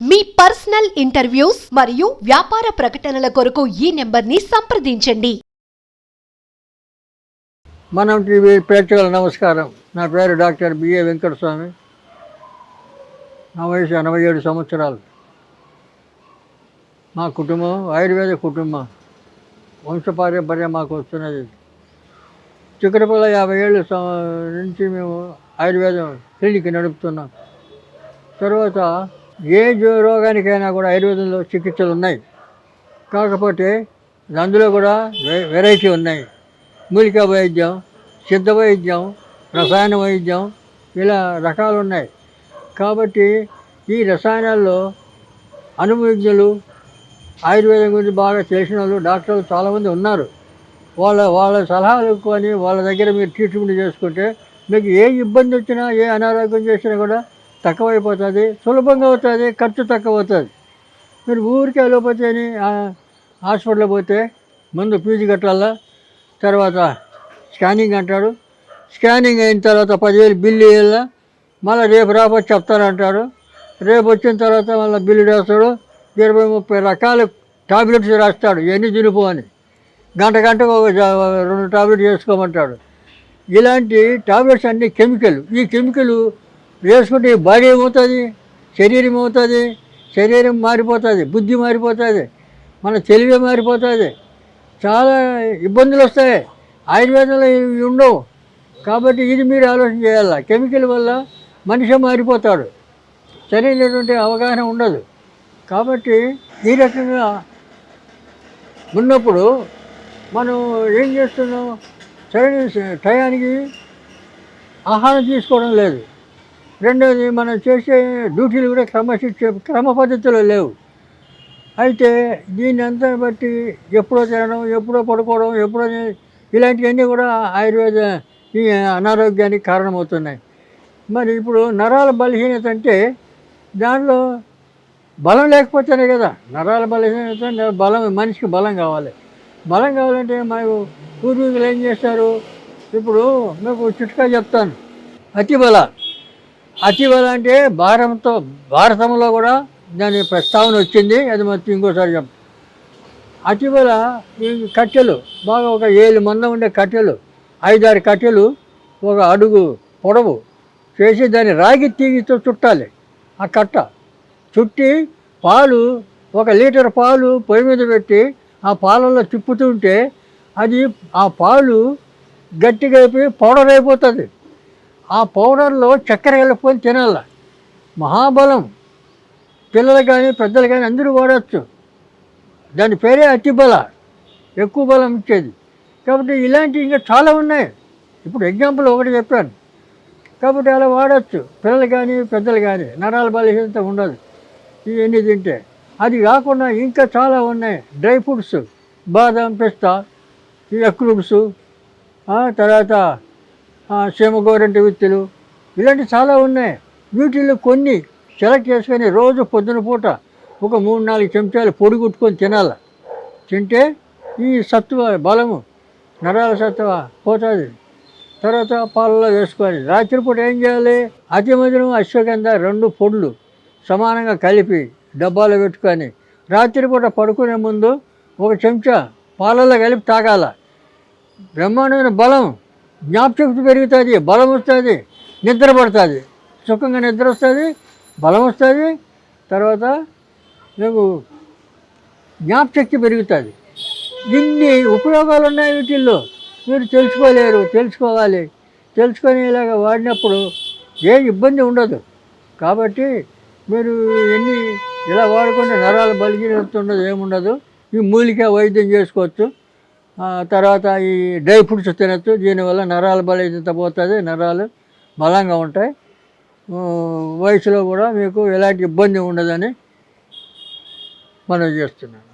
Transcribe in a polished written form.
మీ personal interviews మరియు వ్యాపార ప్రకటనల కొరకు ఈ నెంబర్ని సంప్రదించండి. మనం టీవీ ప్రేక్షకులకు నమస్కారం. నా పేరు డాక్టర్ బిఏ వెంకటస్వామి. నా వయసు 87 సంవత్సరాలు. మా కుటుంబం ఆయుర్వేద కుటుంబం. వంశపారంపర్యం మాకు వస్తున్నది. చిక్కడపల్ల 50 ఏళ్ళ నుంచి మేము ఆయుర్వేదం క్లినిక్ నడుపుతున్నాం. తర్వాత ఏ రోగానికైనా కూడా ఆయుర్వేదంలో చికిత్సలు ఉన్నాయి. కాకపోతే అందులో కూడా వెరైటీ ఉన్నాయి. మూలికా వైద్యం, సిద్ధ వైద్యం, రసాయన వైద్యం, ఇలా రకాలు ఉన్నాయి. కాబట్టి ఈ రసాయనాల్లో అనుభవజ్ఞులు, ఆయుర్వేదం గురించి బాగా తెలిసిన వాళ్ళు, డాక్టర్లు చాలామంది ఉన్నారు. వాళ్ళ సలహాలు కొని వాళ్ళ దగ్గర మీరు ట్రీట్మెంట్ చేసుకుంటే మీకు ఏ ఇబ్బంది వచ్చినా, ఏ అనారోగ్యం చేసినా కూడా తక్కువైపోతుంది, సులభంగా అవుతుంది, ఖర్చు తక్కువ అవుతుంది. మీరు ఊరికే అలోపతి అని హాస్పిటల్కి పోతే ముందు ఫీజు కట్టాలా, తర్వాత స్కానింగ్ అంటాడు. స్కానింగ్ అయిన తర్వాత 10,000 బిల్లు వేయాలా, మళ్ళీ రేపు రాబోతే చెప్తానంటాడు. రేపు వచ్చిన తర్వాత మళ్ళీ బిల్లు రాస్తాడు. 20-30 రకాల టాబ్లెట్స్ రాస్తాడు, ఇవన్నీ తినిపో అని. గంటకు ఒక 2 టాబ్లెట్స్ వేసుకోమంటాడు. ఇలాంటి టాబ్లెట్స్ అన్నీ కెమికల్. ఈ కెమికల్ వేసుకుంటే బాడీ ఏమవుతుంది, శరీరం ఏమవుతుంది, శరీరం మారిపోతుంది, బుద్ధి మారిపోతుంది, మన తెలివే మారిపోతుంది, చాలా ఇబ్బందులు వస్తాయి. ఆయుర్వేదంలో ఇవి ఉండవు. కాబట్టి ఇది మీరు ఆలోచన చేయాలి. కెమికల్ వల్ల మనిషి మారిపోతాడు, సరైనటువంటి అవగాహన ఉండదు. కాబట్టి ఈ రకంగా ఉన్నప్పుడు మనం ఏం చేస్తున్నాం, సరైన టయానికి ఆహారం తీసుకోవడం లేదు. రెండోది, మనం చేసే డ్యూటీలు కూడా క్రమ పద్ధతిలో లేవు. అయితే దీన్ని అంతా బట్టి ఎప్పుడో తినడం, ఎప్పుడో పడుకోవడం, ఎప్పుడో ఇలాంటివన్నీ కూడా ఆయుర్వేద ఈ అనారోగ్యానికి కారణమవుతున్నాయి. మరి ఇప్పుడు నరాల బలహీనత అంటే దానిలో బలం లేకపోతేనే కదా. నరాల బలహీనత బలం, మనిషికి బలం కావాలి. బలం కావాలంటే మాకు పూర్వీకులు ఏం చేస్తారు, ఇప్పుడు మీకు చిట్కా చెప్తాను. అతిబల అంటే భారతంలో కూడా దాని ప్రస్తావన వచ్చింది. అది మొత్తం ఇంకోసారి చెప్తాను. అతిబల ఈ కట్టెలు బాగా ఒక 7 మందం ఉండే కట్టెలు, 5-6 కట్టెలు ఒక అడుగు పొడవు చేసి దాన్ని రాగి తీగితో చుట్టాలి. ఆ కట్ట చుట్టి పాలు, 1 లీటర్ పాలు పొయ్యి మీద పెట్టి ఆ పాలల్లో తిప్పుతుంటే అది ఆ పాలు గట్టిగా అయిపోయి పౌడర్ అయిపోతుంది. ఆ పౌడర్లో చక్కెర కలుపుకొని తినాల. మహాబలం. పిల్లలు కానీ పెద్దలు కానీ అందరూ వాడచ్చు. దాని పేరే అతిబల, ఎక్కువ బలం ఇచ్చేది. కాబట్టి ఇలాంటివి ఇంకా చాలా ఉన్నాయి. ఇప్పుడు ఎగ్జాంపుల్ ఒకటి చెప్పాను. కాబట్టి అలా వాడచ్చు పిల్లలు కానీ పెద్దలు కానీ. నరాల బలహీనత ఉండదు ఇవన్నీ తింటే. అది కాకుండా ఇంకా చాలా ఉన్నాయి. డ్రై ఫ్రూట్స్, బాదం, పిస్తా, ఎక్రూట్స్, తర్వాత సీమగోరంటి విత్తులు, ఇలాంటివి చాలా ఉన్నాయి. వీటిల్లో కొన్ని సెలెక్ట్ చేసుకొని రోజు పొద్దున పూట ఒక 3-4 చెంచాలు పొడి కుట్టుకొని తినాలి. తింటే ఈ సత్వ బలము, నరాల సత్వ పోతుంది. తర్వాత పాలలో వేసుకొని రాత్రిపూట ఏం చేయాలి, అతిమధురం, అశ్వగంధ 2 పొడులు సమానంగా కలిపి డబ్బాలో పెట్టుకొని రాత్రిపూట పడుకునే ముందు 1 చెంచా పాలల్లో కలిపి తాగాల. బ్రహ్మాండమైన బలం, జ్ఞాపశక్తి పెరుగుతుంది, బలం వస్తుంది, నిద్ర పడుతుంది, సుఖంగా నిద్ర వస్తుంది, బలం వస్తుంది. తర్వాత మీకు జ్ఞాపశక్తి పెరుగుతుంది. ఇన్ని ఉపయోగాలు ఉన్నాయి వీటిల్లో. మీరు తెలుసుకోలేరు, తెలుసుకోవాలి. తెలుసుకొని ఇలాగ వాడినప్పుడు ఏ ఇబ్బంది ఉండదు. కాబట్టి మీరు ఎన్ని ఇలా వాడుకుంటే నరాల బలహీనత ఉండదు, ఏముండదు. ఈ మూలికా వైద్యం చేసుకోవచ్చు. తర్వాత ఈ డ్రై ఫ్రూట్స్ తినచ్చు. దీనివల్ల నరాల బలహీనత పోతుంది, నరాలు బలంగా ఉంటాయి. వయసులో కూడా మీకు ఎలాంటి ఇబ్బంది ఉండదని మనం చేస్తున్నాను.